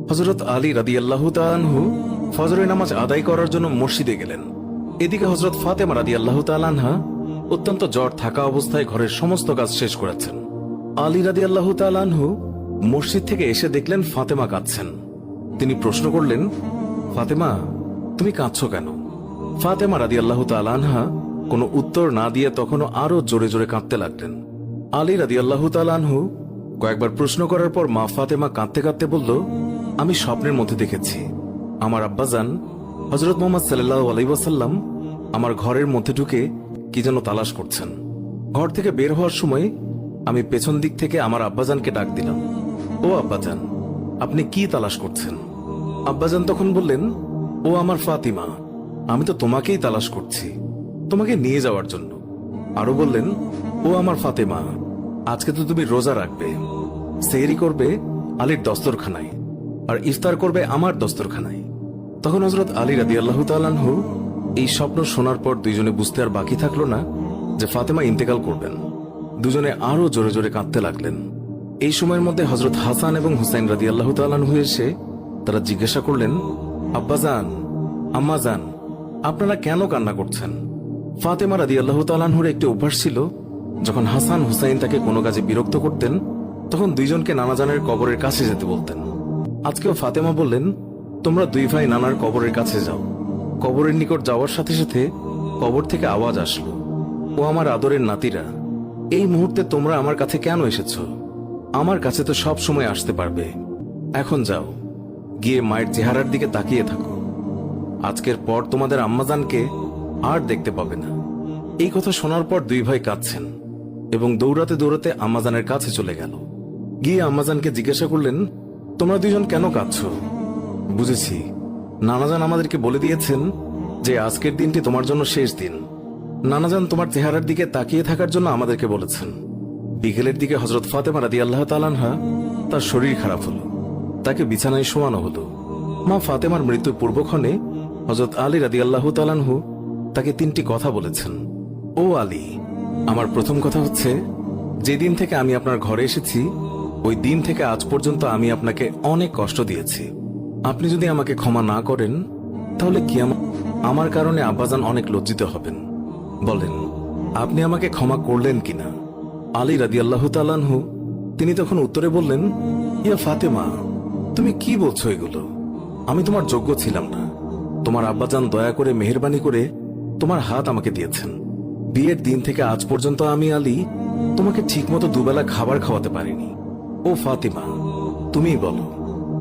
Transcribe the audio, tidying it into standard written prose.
হযরত আলী রাদিয়াল্লাহু তাআলা আনহু ফজরের নামাজ আদায় করার জন্য মসজিদে গেলেন। এদিকে হযরত ফাতেমা রাদিয়াল্লাহু তাআলা আনহা অত্যন্ত জ্বর থাকা অবস্থায় ঘরের সমস্ত কাজ শেষ করেছেন। আলী রাদিয়াল্লাহু তাআলা আনহু মসজিদ থেকে এসে দেখলেন ফাতেমা কাঁদছেন। তিনি প্রশ্ন করলেন, ফাতেমা, তুমি কাঁদছো কেন? ফাতেমা রাদিয়াল্লাহু তাআলা আনহা কোনো উত্তর না দিয়ে তখনও আরো জোরে জোরে কাঁদতে লাগলেন। আলী রাদিয়াল্লাহু তাআলা আনহু কয়েকবার প্রশ্ন করার পর মা ফাতেমা কাঁদতে কাঁদতে বলল, আমি স্বপ্নের মধ্যে দেখেছি আমার আব্বাজান হযরত মুহাম্মদ সাল্লাল্লাহু আলাইহি ওয়াসাল্লাম আমার ঘরের মধ্যে ঢুকে কি যেন তালাশ করছেন। ঘর থেকে বের হওয়ার সময় আমি পেছন দিক থেকে আমার আব্বাজানকে ডাক দিলাম, ও আব্বাজান, আপনি কি তালাশ করছেন? আব্বাজান তখন বললেন, ও আমার ফাতিমা, আমি তো তোমাকেই তালাশ করছি, তোমাকে নিয়ে যাওয়ার জন্য। আরো বললেন, ও আমার ফাতেমা, আজকে তো তুমি রোজা রাখবে, সেহরি করবে আলীর দস্তরখানায় আর ইফতার করবে আমার দস্তরখানায়। তখন হযরত আলী রাদিয়াল্লাহু তাআলা আনহু এই স্বপ্ন শোনার পর দুইজনে বুঝতে আর বাকি থাকলো না যে ফাতেমা ইন্তেকাল করবেন। দুজনে আরো জোরে জোরে কাঁদতে লাগলেন। এই সময়ের মধ্যে হযরত হাসান এবং হুসাইন রাদিয়াল্লাহু তাআলা আনহু এসে তারা জিজ্ঞাসা করলেন, আব্বাজান, আম্মাজান, আপনারা কেন কান্না করছেন? ফাতেমা রাদিয়াল্লাহু তাআলা আনহুর একটি অভ্যাস ছিল, যখন হাসান হুসাইন তাকে কোনো কাজে বিরক্ত করতেন তখন দুইজনকে নানাজানের কবরের কাছে যেতে বলতেন। আজকেও ফাতেমা বললেন, তোমরা দুই ভাই নানার কবরের কাছে যাও। কবরের নিকট যাওয়ার সাথে সাথে কবর থেকে আওয়াজ আসলো, ও আমার আদরের নাতিরা, এই মুহূর্তে তোমরা আমার কাছে কেন এসেছো? আমার কাছে তো সব সময় আসতে পারবে। এখন যাও, গিয়ে মায়ের চেহারার দিকে তাকিয়ে থাকো। আজকের পর তোমাদের আম্মাজানকে আর দেখতে পাবে না। এই কথা শোনার পর দুই ভাই কাঁদছেন এবং দৌড়াতে দৌড়াতে আম্মাজানের কাছে চলে গেল। গিয়ে আম্মাজানকে জিজ্ঞাসা করলেন, তোমরা দুইজন কেন কাঁদছো? বুঝেছি, নানাজান আমাদেরকে বলে দিয়েছেন যে আজকের দিনটি তোমার জন্য শেষ দিন। নানাজান তোমার চেহারার দিকে তাকিয়ে থাকার জন্য আমাদেরকে বলেছেন। বিকেলের দিকে হযরত ফাতেমা রাদিয়াল্লাহু তাআলা আনহা তার শরীর খারাপ হলো, তাকে বিছানায় শোয়ানো হলো। মা ফাতেমার মৃত্যুর পূর্বক্ষণে হযরত আলী রাদিয়াল্লাহু তাআলা আনহু তাকে তিনটি কথা বলেছেন। ও আলী, আমার প্রথম কথা হচ্ছে, যেদিন থেকে আমি আপনার ঘরে এসেছি ওই দিন থেকে আজ পর্যন্ত আমি আপনাকে অনেক কষ্ট দিয়েছি। আপনি যদি আমাকে ক্ষমা না করেন তাহলে কি আমার কারণে আব্বাজান অনেক লজ্জিত হবেন। বলেন, আপনি আমাকে ক্ষমা করলেন কিনা? আলী রাদিয়াল্লাহু তাআলা আনহু তিনি তখন উত্তরে বললেন, ইয়া ফাতেমা, তুমি কি বলছো এগুলো? আমি তোমার যোগ্য ছিলাম না। তোমার আব্বাজান দয়া করে মেহেরবানি করে তোমার হাত আমাকে দিয়েছেন। বিয়ের দিন থেকে আজ পর্যন্ত আমি আলী তোমাকে ঠিকমতো দুবেলা খাবার খাওয়াতে পারিনি। ও ফাতিমা, তুমিই বলো,